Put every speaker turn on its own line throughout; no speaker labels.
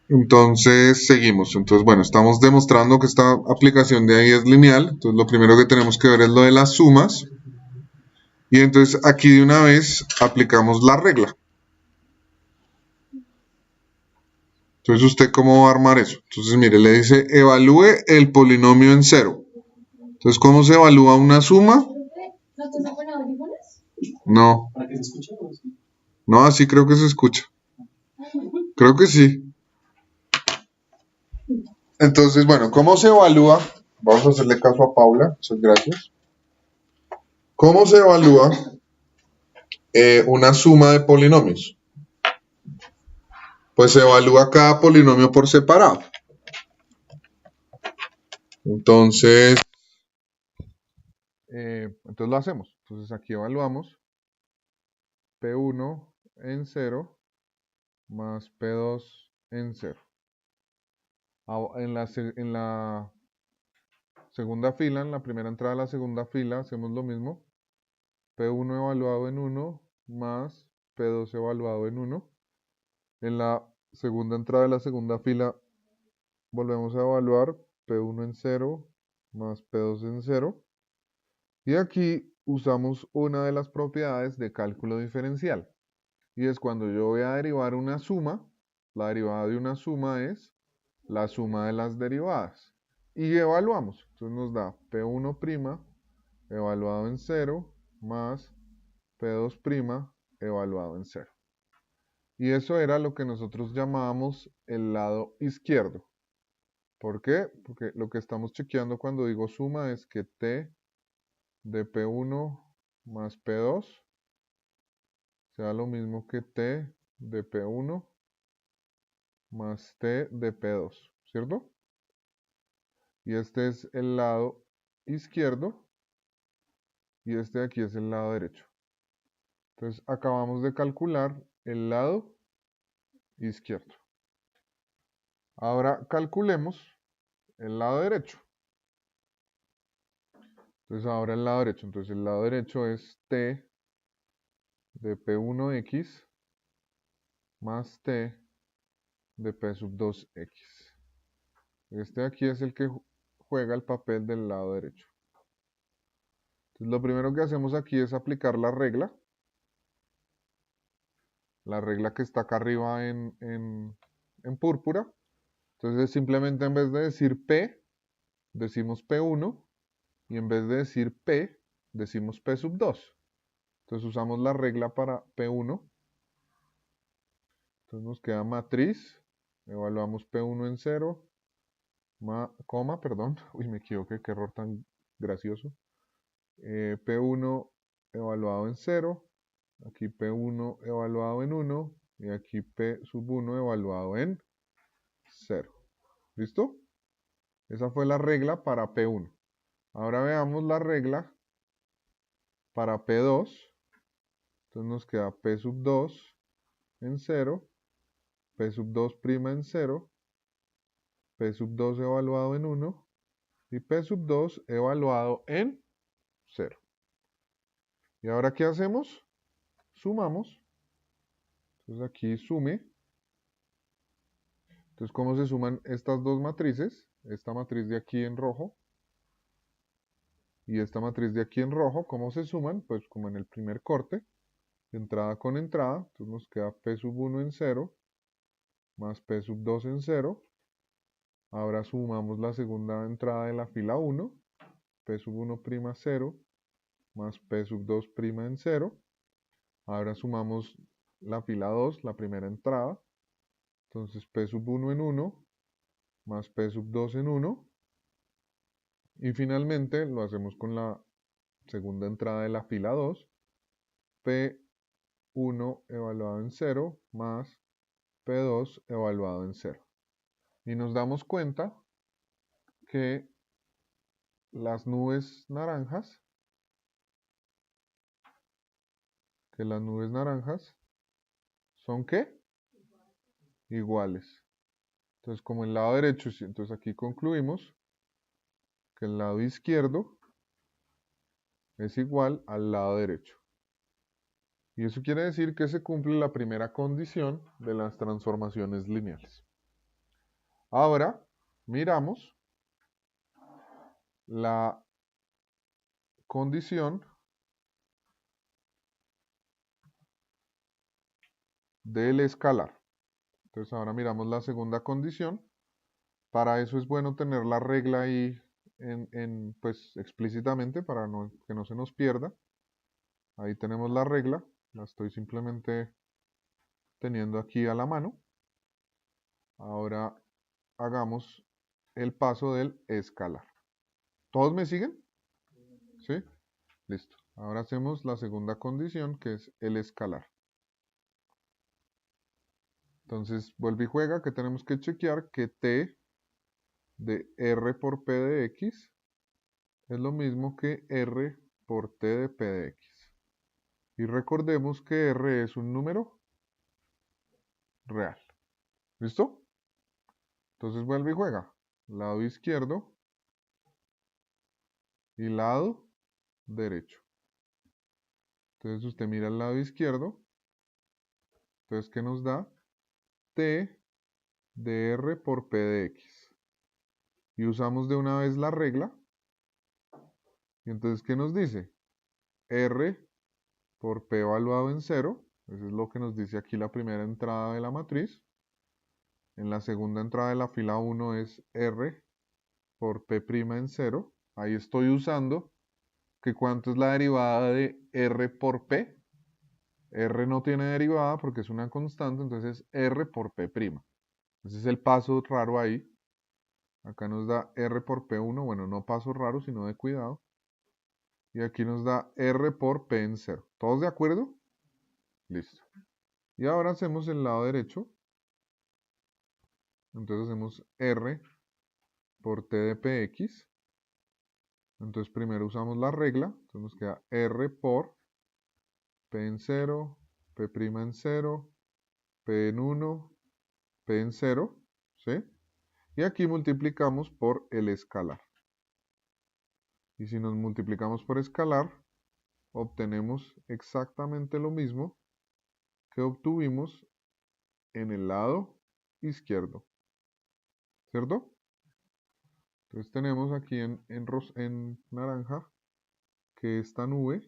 Entonces, seguimos. Entonces, bueno, estamos demostrando que esta aplicación de ahí es lineal. Entonces, lo primero que tenemos que ver es lo de las sumas. Y entonces aquí de una vez aplicamos la regla. Entonces, ¿usted cómo va a armar eso? Entonces, mire, le dice evalúe el polinomio en cero. Entonces, ¿cómo se evalúa una suma? No. No, así creo que se escucha. Creo que sí. Entonces, bueno, ¿cómo se evalúa? Vamos a hacerle caso a Paula. Muchas gracias. ¿Cómo se evalúa una suma de polinomios? Pues se evalúa cada polinomio por separado. Entonces, entonces lo hacemos. Entonces aquí evaluamos P1 en 0 más P2 en 0. En la segunda fila, en la primera entrada de la segunda fila, hacemos lo mismo. P1 evaluado en 1 más P2 evaluado en 1. En la segunda entrada de la segunda fila, volvemos a evaluar P1 en 0 más P2 en 0. Y aquí usamos una de las propiedades de cálculo diferencial. Y es cuando yo voy a derivar una suma, la derivada de una suma es la suma de las derivadas. Y evaluamos. Entonces nos da P1' evaluado en 0 más P2' evaluado en 0. Y eso era lo que nosotros llamábamos el lado izquierdo. ¿Por qué? Porque lo que estamos chequeando cuando digo suma es que T de P1 más P2 sea lo mismo que T de P1 más T de P2, ¿cierto? Y este es el lado izquierdo y este de aquí es el lado derecho. Entonces acabamos de calcular el lado izquierdo. Ahora calculemos el lado derecho. Entonces ahora el lado derecho. Entonces el lado derecho es T de P1X más T de P sub 2X. Este de aquí es el que juega el papel del lado derecho. Entonces lo primero que hacemos aquí es aplicar la regla que está acá arriba en púrpura. Entonces simplemente en vez de decir P, decimos P1, y en vez de decir P, decimos P sub 2. Entonces usamos la regla para P1. Entonces nos queda matriz, evaluamos P1 en 0, coma, perdón, uy me equivoqué, qué error tan gracioso. P1 evaluado en 0, aquí P1 evaluado en 1, y aquí P sub 1 evaluado en 0. ¿Listo? Esa fue la regla para P1. Ahora veamos la regla para P2. Entonces nos queda P sub 2 en 0, P sub 2' en 0, P sub 2 evaluado en 1 y P sub 2 evaluado en 0. ¿Y ahora qué hacemos? Sumamos. Entonces aquí sume. Entonces, ¿cómo se suman estas dos matrices? Esta matriz de aquí en rojo y esta matriz de aquí en rojo. ¿Cómo se suman? Pues como en el primer corte, entrada con entrada. Entonces nos queda P sub 1 en 0 más P sub 2 en 0. Ahora sumamos la segunda entrada de la fila 1. P sub 1' 0 más P sub 2' en 0. Ahora sumamos la fila 2, la primera entrada. Entonces P sub 1 en 1 más P sub 2 en 1. Y finalmente lo hacemos con la segunda entrada de la fila 2. P1 evaluado en 0 más P2 evaluado en 0. Y nos damos cuenta que las nubes naranjas, ¿son qué? Iguales. Entonces, como el lado derecho, entonces aquí concluimos que el lado izquierdo es igual al lado derecho. Y eso quiere decir que se cumple la primera condición de las transformaciones lineales. Ahora miramos la condición del escalar. Entonces ahora miramos la segunda condición. Para eso es bueno tener la regla ahí pues explícitamente para que no se nos pierda. Ahí tenemos la regla. La estoy simplemente teniendo aquí a la mano. Ahora hagamos el paso del escalar. ¿Todos me siguen? ¿Sí? Listo. Ahora hacemos la segunda condición, que es el escalar. Entonces, vuelve y juega, que tenemos que chequear que t de r por p de x es lo mismo que r por t de p de x. Y recordemos que r es un número real. ¿Listo? Entonces vuelve y juega. Lado izquierdo y lado derecho. Entonces usted mira el lado izquierdo. Entonces, ¿qué nos da? T de r por p de x. Y usamos de una vez la regla. Y entonces, ¿qué nos dice? R por p evaluado en 0. Eso es lo que nos dice aquí la primera entrada de la matriz. En la segunda entrada de la fila 1 es R por p' en 0. Ahí estoy usando que cuánto es la derivada de R por p. R no tiene derivada porque es una constante, entonces es R por p'. Ese es el paso raro ahí. Acá nos da R por P1, bueno, no paso raro, sino de cuidado. Y aquí nos da R por P en 0. ¿Todos de acuerdo? Listo. Y ahora hacemos el lado derecho. Entonces hacemos R por T de Px. Entonces primero usamos la regla. Entonces nos queda R por P en 0, P' en 0, P en 1, P en 0. ¿Sí? Y aquí multiplicamos por el escalar. Y si nos multiplicamos por escalar, obtenemos exactamente lo mismo que obtuvimos en el lado izquierdo. ¿Cierto? Entonces tenemos aquí en naranja que esta nube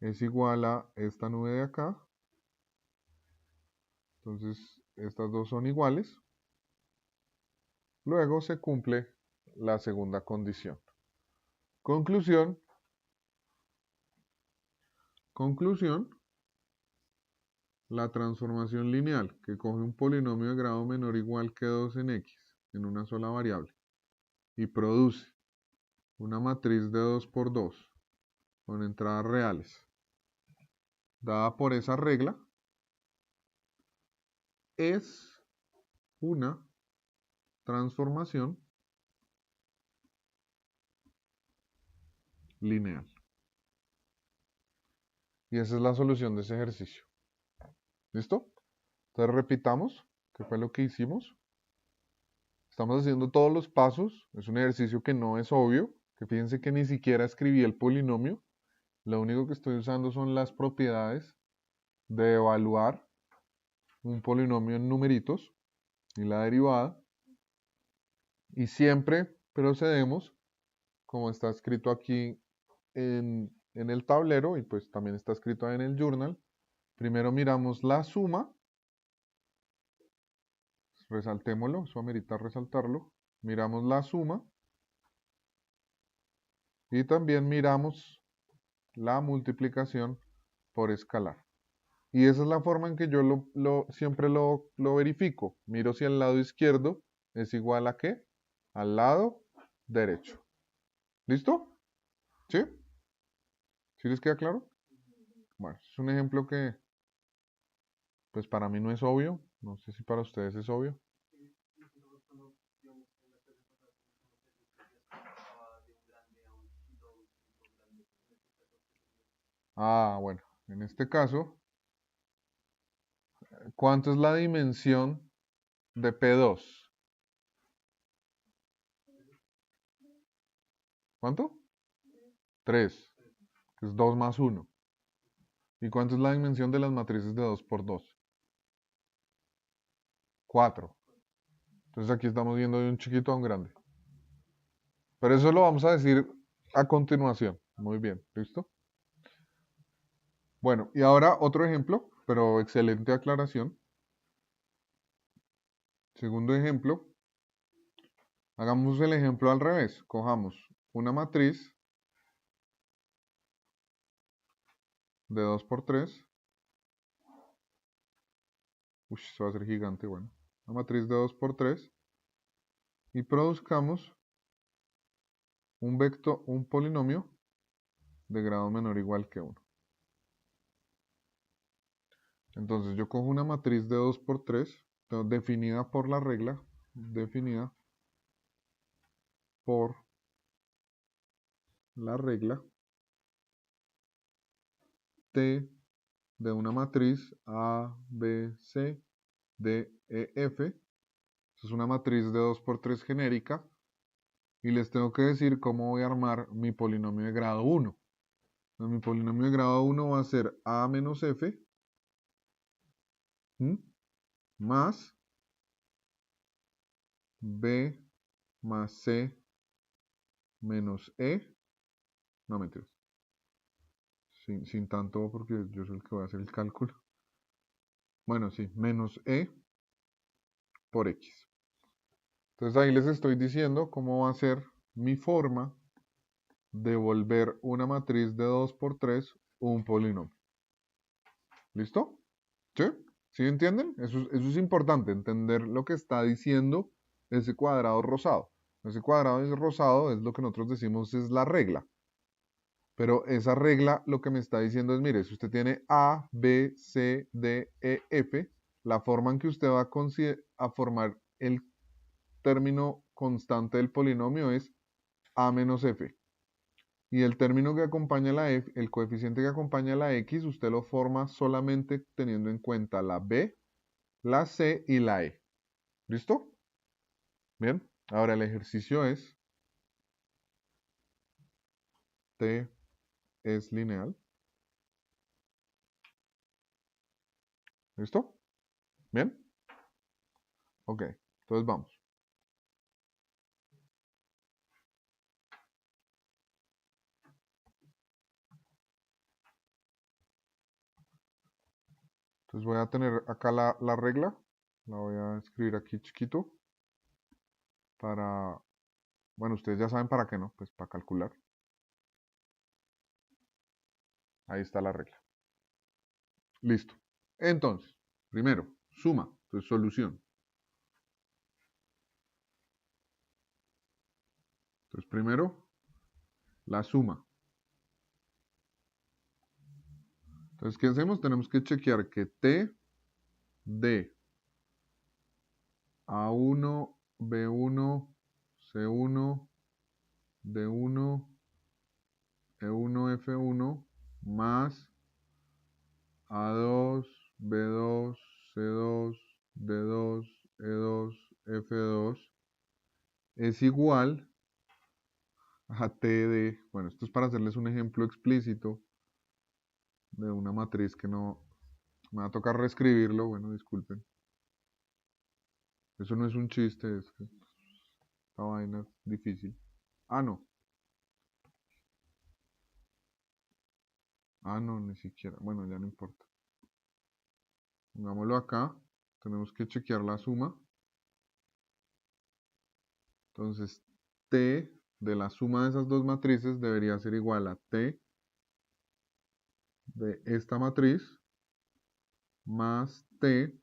es igual a esta nube de acá. Entonces estas dos son iguales. Luego se cumple la segunda condición. Conclusión. Conclusión. La transformación lineal que coge un polinomio de grado menor o igual que 2 en x en una sola variable y produce una matriz de 2 por 2 con entradas reales dada por esa regla es una transformación lineal. Y esa es la solución de ese ejercicio. ¿Listo? Entonces repitamos qué fue lo que hicimos. Estamos haciendo todos los pasos. Es un ejercicio que no es obvio. Que fíjense que ni siquiera escribí el polinomio. Lo único que estoy usando son las propiedades de evaluar un polinomio en numeritos y la derivada. Y siempre procedemos, como está escrito aquí en el tablero, y pues también está escrito ahí en el journal. Primero miramos la suma. Resaltémoslo, eso amerita resaltarlo. Miramos la suma. Y también miramos la multiplicación por escalar. Y esa es la forma en que yo siempre lo verifico. Miro si el lado izquierdo es igual a ¿qué? Al lado derecho. ¿Listo? ¿Sí? ¿Sí les queda claro? Bueno, es un ejemplo que pues para mí no es obvio. No sé si para ustedes es obvio. Ah, bueno. En este caso, ¿cuánto es la dimensión de P2? ¿Cuánto? 3, que es 2 más 1. ¿Y cuánto es la dimensión de las matrices de 2 por 2? 4. Entonces aquí estamos viendo de un chiquito a un grande. Pero eso lo vamos a decir a continuación. Muy bien, ¿listo? Bueno, y ahora otro ejemplo, pero excelente aclaración. Segundo ejemplo, hagamos el ejemplo al revés. Cojamos una matriz de 2 por 3. Uy, esto va a ser gigante, bueno. Una matriz de 2 por 3. Y produzcamos un vector, un polinomio de grado menor o igual que 1. Entonces yo cojo una matriz de 2 por 3, definida por la regla, definida por la regla T de una matriz A, B, C, D, E, F. Esta es una matriz de 2 por 3 genérica. Y les tengo que decir cómo voy a armar mi polinomio de grado 1. Entonces, mi polinomio de grado 1 va a ser A menos F más B más C menos E. No, mentiras. Sin tanto porque yo soy el que voy a hacer el cálculo. Bueno, sí, menos E por X. Entonces ahí les estoy diciendo cómo va a ser mi forma de volver una matriz de 2 por 3 un polinomio. ¿Listo? ¿Sí? ¿Sí entienden? Eso es importante, entender lo que está diciendo ese cuadrado rosado. Ese cuadrado rosado es lo que nosotros decimos es la regla. Pero esa regla lo que me está diciendo es, mire, si usted tiene A, B, C, D, E, F, la forma en que usted va a formar el término constante del polinomio es A menos F. Y el término que acompaña la F, el coeficiente que acompaña la X, usted lo forma solamente teniendo en cuenta la B, la C y la E. ¿Listo? Bien. Ahora el ejercicio es T es lineal. ¿Listo? Bien. Ok. Entonces vamos. Entonces voy a tener acá la regla. La voy a escribir aquí chiquito. Para... Bueno, ustedes ya saben para qué, ¿no? Pues para calcular. Ahí está la regla. Listo. Entonces, primero, suma. Entonces, solución. Entonces, primero, la suma. Entonces, ¿qué hacemos? Tenemos que chequear que T de A1, B1, C1, D1, E1, F1, más A2, B2, C2, D2, E2, F2, es igual a T de, bueno, esto es para hacerles un ejemplo explícito de una matriz que no, me va a tocar reescribirlo, bueno, disculpen. Eso no es un chiste, es que esta vaina es difícil. Ah, no. Ah, no, ni siquiera. Bueno, ya no importa. Pongámoslo acá. Tenemos que chequear la suma. Entonces, T de la suma de esas dos matrices debería ser igual a T de esta matriz más T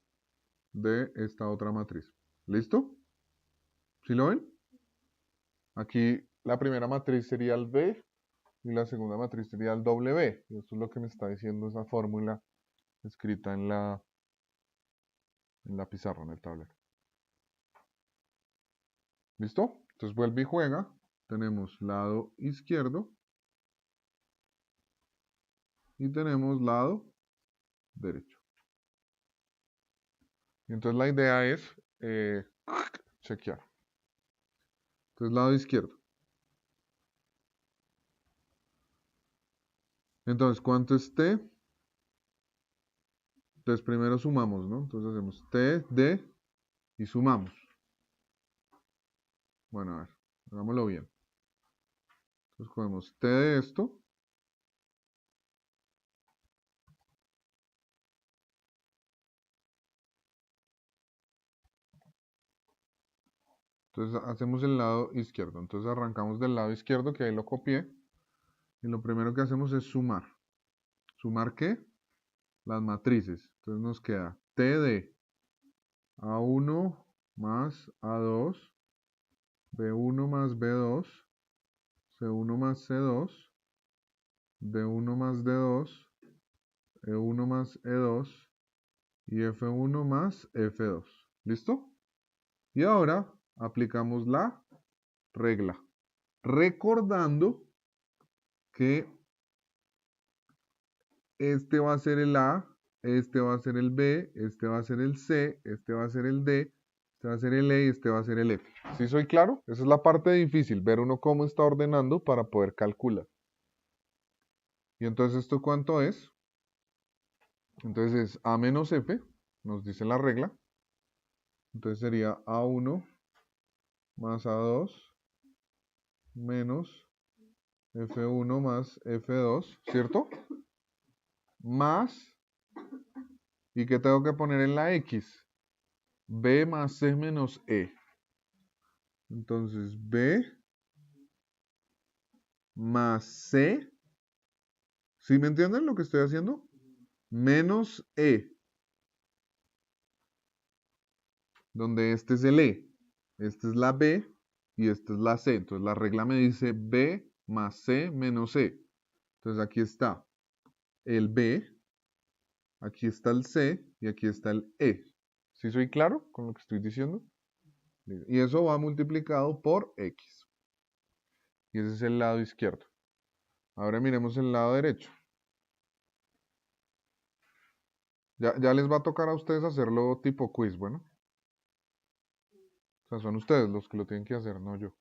de esta otra matriz. ¿Listo? ¿Sí lo ven? Aquí la primera matriz sería el B y la segunda matriz sería el W. Y esto es lo que me está diciendo esa fórmula escrita en la pizarra, en el tablero. ¿Listo? Entonces vuelve y juega. Tenemos lado izquierdo y tenemos lado derecho. Y entonces la idea es chequear. Entonces lado izquierdo. Entonces, ¿cuánto es T? Entonces primero sumamos, ¿no? Entonces hacemos T de y sumamos. Bueno, a ver, hagámoslo bien. Entonces cogemos t de esto. Entonces hacemos el lado izquierdo. Entonces arrancamos del lado izquierdo, que ahí lo copié. Y lo primero que hacemos es sumar. ¿Sumar qué? Las matrices. Entonces nos queda t de A1 más A2, B1 más B2, C1 más C2, D1 más D2, E1 más E2 y F1 más F2. ¿Listo? Y ahora aplicamos la regla. Recordando que este va a ser el A, este va a ser el B, este va a ser el C, este va a ser el D, este va a ser el E y este va a ser el F. ¿Sí soy claro? Esa es la parte difícil, ver uno cómo está ordenando para poder calcular. ¿Y entonces esto cuánto es? Entonces es A menos F, nos dice la regla. Entonces sería A1 más A2 menos F1 más F2, ¿cierto? Más, ¿y qué tengo que poner en la X? B más C menos E. Entonces B más C, ¿sí me entienden lo que estoy haciendo? Menos E, donde este es el E, esta es la B y esta es la C. Entonces la regla me dice B más C menos E. Entonces aquí está el B, aquí está el C y aquí está el E. ¿Sí soy claro con lo que estoy diciendo? Y eso va multiplicado por X. Y ese es el lado izquierdo. Ahora miremos el lado derecho. Ya les va a tocar a ustedes hacerlo tipo quiz, bueno. O sea, son ustedes los que lo tienen que hacer, no yo.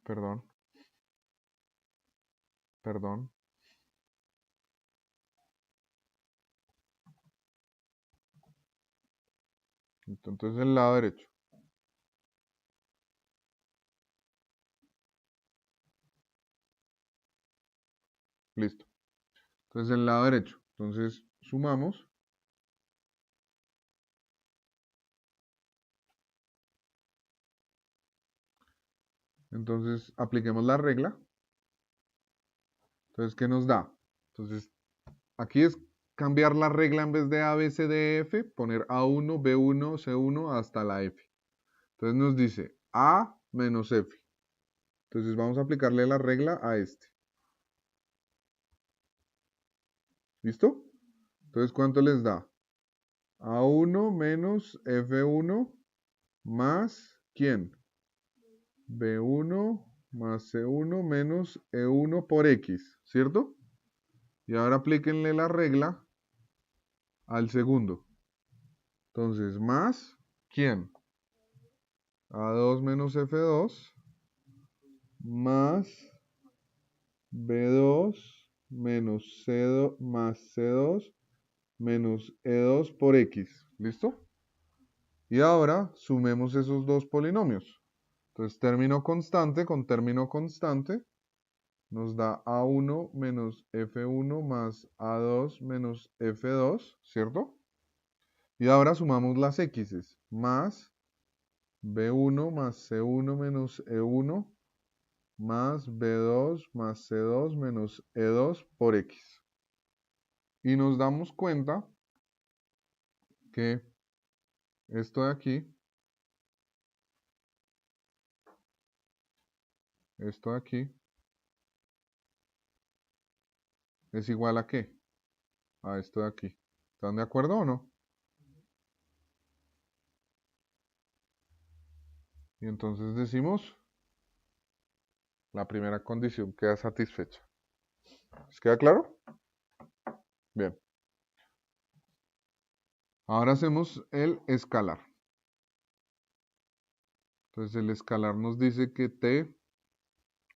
Perdón, perdón. Entonces el lado derecho. Listo. Entonces el lado derecho. Entonces sumamos. Entonces apliquemos la regla. Entonces, ¿qué nos da? Entonces, aquí es cambiar la regla en vez de A, B, C, D, F, poner A1, B1, C1 hasta la F. Entonces nos dice A menos F. Entonces vamos a aplicarle la regla a este. ¿Listo? Entonces, ¿cuánto les da? A1 menos F1 más ¿quién? B1 más C1 menos E1 por X, ¿cierto? Y ahora aplíquenle la regla al segundo. Entonces, más ¿quién? A2 menos F2 más B2 menos C2 más C2 menos E2 por X. ¿Listo? Y ahora sumemos esos dos polinomios. Entonces, término constante con término constante nos da A1 menos F1 más A2 menos F2, ¿cierto? Y ahora sumamos las X's, más B1 más C1 menos E1 más B2 más C2 menos E2 por X. Y nos damos cuenta que esto de aquí, esto de aquí, es igual a ¿qué? A esto de aquí. ¿Están de acuerdo o no? Y entonces decimos, la primera condición queda satisfecha. ¿Les queda claro? Bien. Ahora hacemos el escalar. Entonces el escalar nos dice que T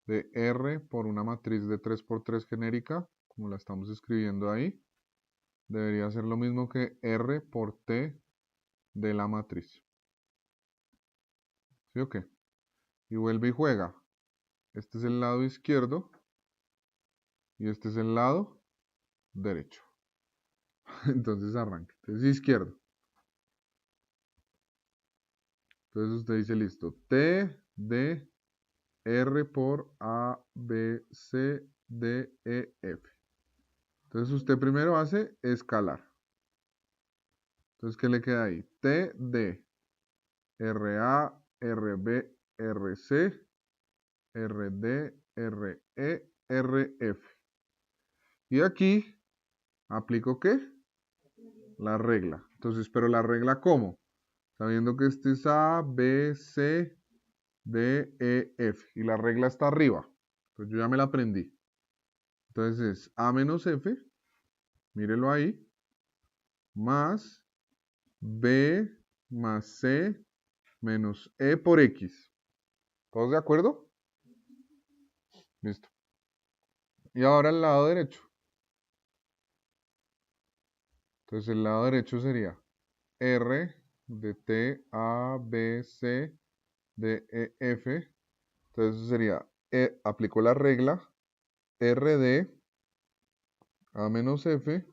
de R por una matriz de 3×3 genérica, como la estamos escribiendo ahí, debería ser lo mismo que R por T de la matriz. ¿Sí o qué? Y vuelve y juega. Este es el lado izquierdo y este es el lado derecho. Entonces arranca. Entonces izquierdo. Entonces usted dice listo. T de R por A, B, C, D, E, F. Entonces usted primero hace escalar. Entonces, ¿qué le queda ahí? T de RA, RB, RC, RD, RE, RF. Y aquí aplico ¿qué? La regla. Entonces, pero la regla ¿cómo? Sabiendo que este es A, B, C, D, E, F. Y la regla está arriba. Entonces yo ya me la aprendí. Entonces es A menos F, mírelo ahí, más B más C menos E por X. ¿Todos de acuerdo? Listo. Y ahora el lado derecho. Entonces el lado derecho sería R de T, A, B, C, D, E, F. Entonces eso sería, aplico la regla, R de A menos F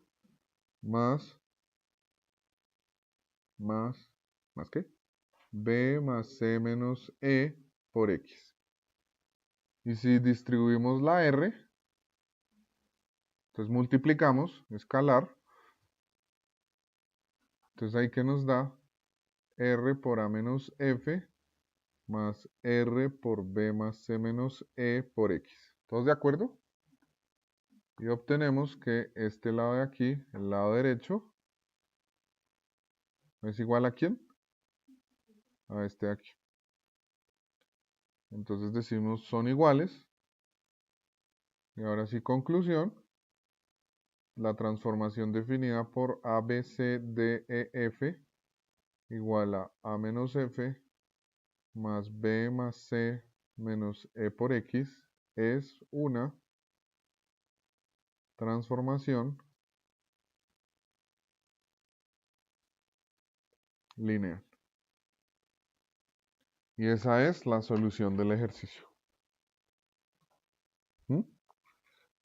más, ¿más qué? B más C menos E por X. Y si distribuimos la R, entonces multiplicamos, escalar. Entonces ahí que nos da R por A menos F más R por B más C menos E por X. ¿Todos de acuerdo? Y obtenemos que este lado de aquí, el lado derecho, es igual a ¿quién? A este de aquí. Entonces decimos son iguales. Y ahora sí, conclusión. La transformación definida por A, B, C, D, E, F igual a A menos F más B más C menos E por X es una transformación lineal. Y esa es la solución del ejercicio. ¿Mm?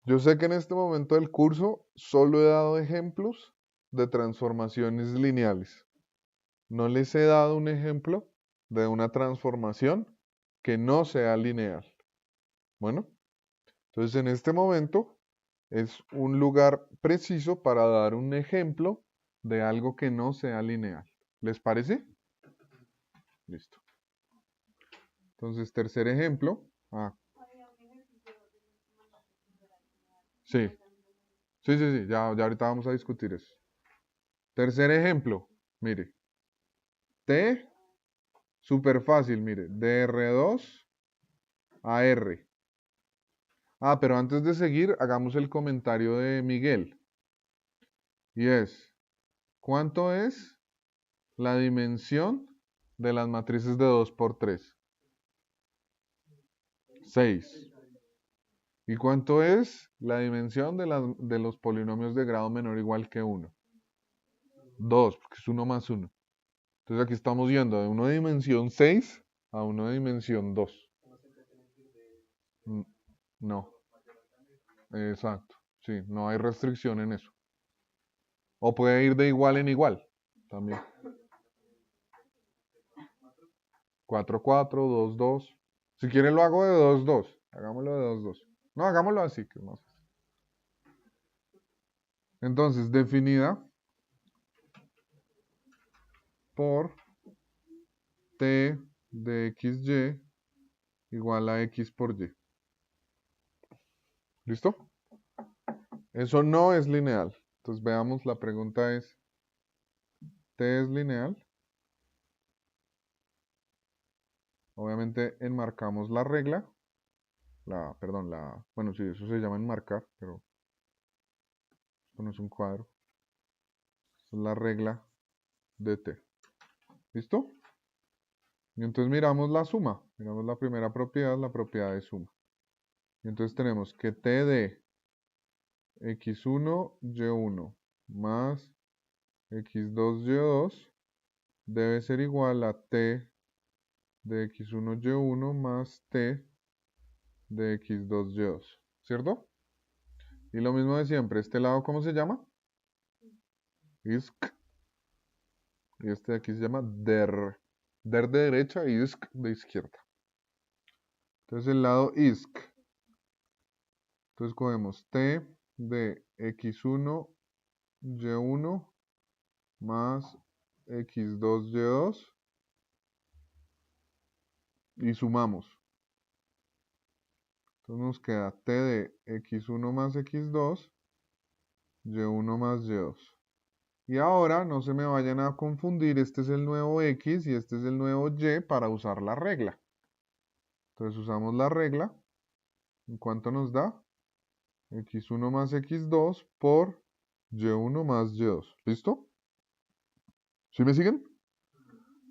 Yo sé que en este momento del curso solo he dado ejemplos de transformaciones lineales. No les he dado un ejemplo de una transformación que no sea lineal. Bueno, entonces en este momento es un lugar preciso para dar un ejemplo de algo que no sea lineal. ¿Les parece? Listo. Entonces, tercer ejemplo. Sí. Sí, ya ahorita vamos a discutir eso. Tercer ejemplo. Mire. T, súper fácil, mire. De R2 a R. Pero antes de seguir, hagamos el comentario de Miguel. Y es, ¿cuánto es la dimensión de las matrices de 2×3? 6. ¿Y cuánto es la dimensión de los polinomios de grado menor o igual que 1? 2, porque es 1 más 1. Entonces aquí estamos yendo de uno de dimensión 6 a uno de dimensión 2. No, exacto. Sí, no hay restricción en eso. O puede ir de igual en igual también. 4, 4, 2, 2. Si quieren lo hago de 2, 2. Hagámoslo de 2, 2. No, hagámoslo así, que es más fácil. Entonces, definida por T de XY igual a X por Y. ¿Listo? Eso no es lineal. Entonces veamos, la pregunta es, ¿T es lineal? Obviamente enmarcamos la regla. Bueno, sí, eso se llama enmarcar, pero esto no es un cuadro. Esto es la regla de T. ¿Listo? Y entonces miramos la suma. Miramos la primera propiedad, la propiedad de suma. Y entonces tenemos que t de x1, y1 más x2, y2 debe ser igual a t de x1, y1 más t de x2, y2. ¿Cierto? Y lo mismo de siempre. ¿Este lado cómo se llama? Isk. Y este de aquí se llama der. Der de derecha y isk de izquierda. Entonces el lado isk. Entonces cogemos t de x1, y1 más x2, y2 y sumamos. Entonces nos queda t de x1 más x2, y1 más y2. Y ahora no se me vayan a confundir, este es el nuevo x y este es el nuevo y para usar la regla. Entonces usamos la regla. ¿En cuánto nos da? X1 más x2 por y1 más y2. ¿Listo? ¿Sí me siguen?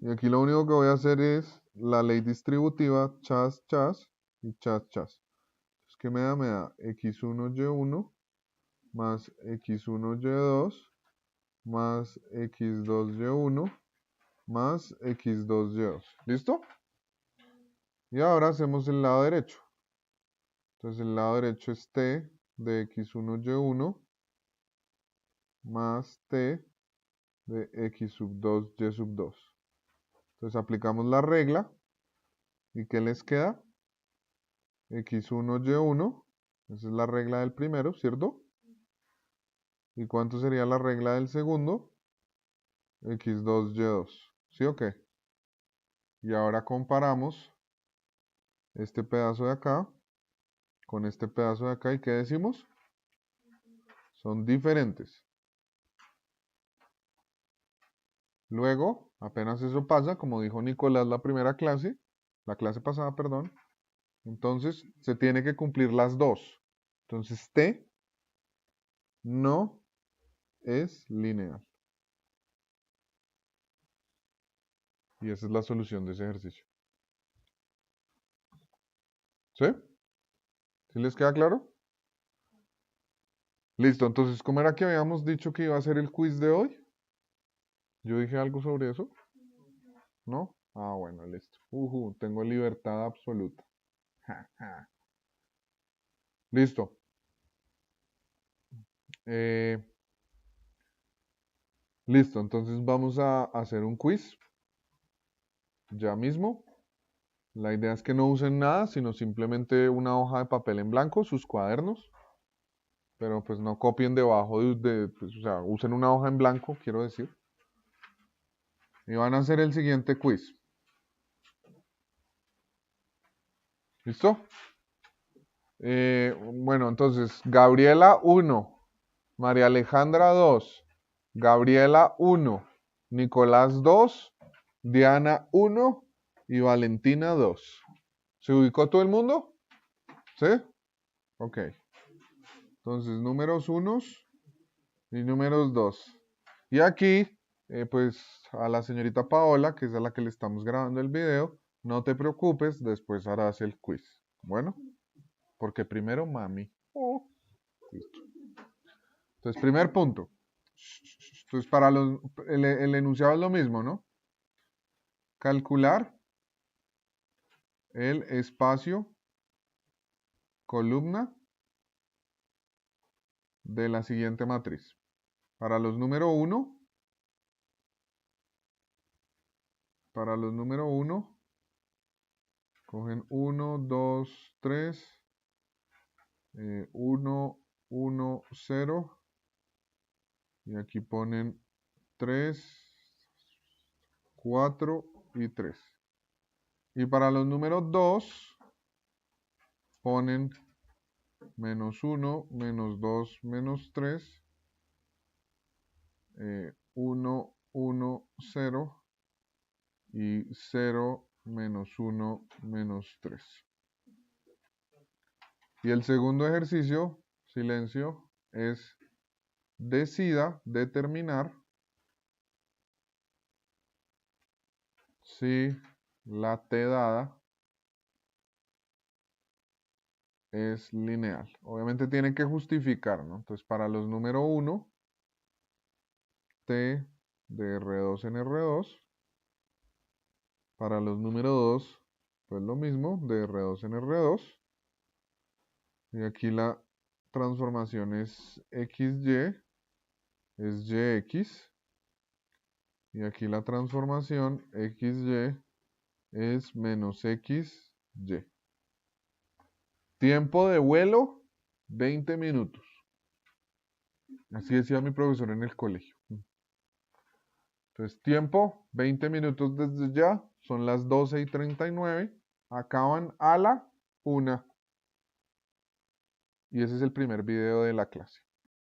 Y aquí lo único que voy a hacer es la ley distributiva, chas, chas y chas, chas. Entonces, ¿qué me da? Me da x1, y1 más x1, y2 más x2, y1 más x2, y2. ¿Listo? Y ahora hacemos el lado derecho. Entonces el lado derecho es t de x1, y1 más t de x sub 2, y sub 2. Entonces aplicamos la regla. ¿Y qué les queda? X1, Y1. Esa es la regla del primero, ¿cierto? ¿Y cuánto sería la regla del segundo? X2, Y2. ¿Sí o qué? Y ahora comparamos este pedazo de acá con este pedazo de acá. ¿Y qué decimos? Son diferentes. Luego, apenas eso pasa, como dijo Nicolás la clase pasada, perdón, entonces se tiene que cumplir las dos. Entonces T no es lineal. Y esa es la solución de ese ejercicio. ¿Sí? ¿Sí les queda claro? Listo, entonces, ¿cómo era que habíamos dicho que iba a ser el quiz de hoy? ¿Yo dije algo sobre eso? ¿No? Ah, bueno, listo. Tengo libertad absoluta. Ja, ja. Listo. Eh, listo, entonces vamos a hacer un quiz. Ya mismo. La idea es que no usen nada, sino simplemente una hoja de papel en blanco, sus cuadernos. Pero pues no copien debajo pues, o sea, usen una hoja en blanco, quiero decir. Y van a hacer el siguiente quiz. ¿Listo? Bueno, entonces, Gabriela 1, María Alejandra 2, Gabriela 1, Nicolás 2, Diana 1 y Valentina 2. ¿Se ubicó todo el mundo? ¿Sí? Ok. Entonces, números 1 y números 2. Y aquí, pues, a la señorita Paola, que es a la que le estamos grabando el video, no te preocupes, después harás el quiz. Bueno, porque primero mami. Oh, listo. Entonces, primer punto. Entonces, para el enunciado es lo mismo, ¿no? Calcular el espacio columna de la siguiente matriz. Para los número 1, cogen 1, 2, 3, 1, 1, 0. Y aquí ponen 3, 4 y 3. Y para los números 2, ponen menos 1, menos 2, menos 3, 1, 1, 0 y 0, menos 1, menos 3. Y el segundo ejercicio, silencio, es decida determinar si la t dada es lineal. Obviamente tienen que justificar, ¿no? Entonces, para los número 1, t de R2 en R2. Para los número 2, pues lo mismo, de R2 en R2. Y aquí la transformación es XY, es YX. Y aquí la transformación XY es menos XY. Tiempo de vuelo, 20 minutos. Así decía mi profesor en el colegio. Entonces, tiempo, 20 minutos desde ya. Son las 12:39. Acaban a la 1. Y ese es el primer video de la clase.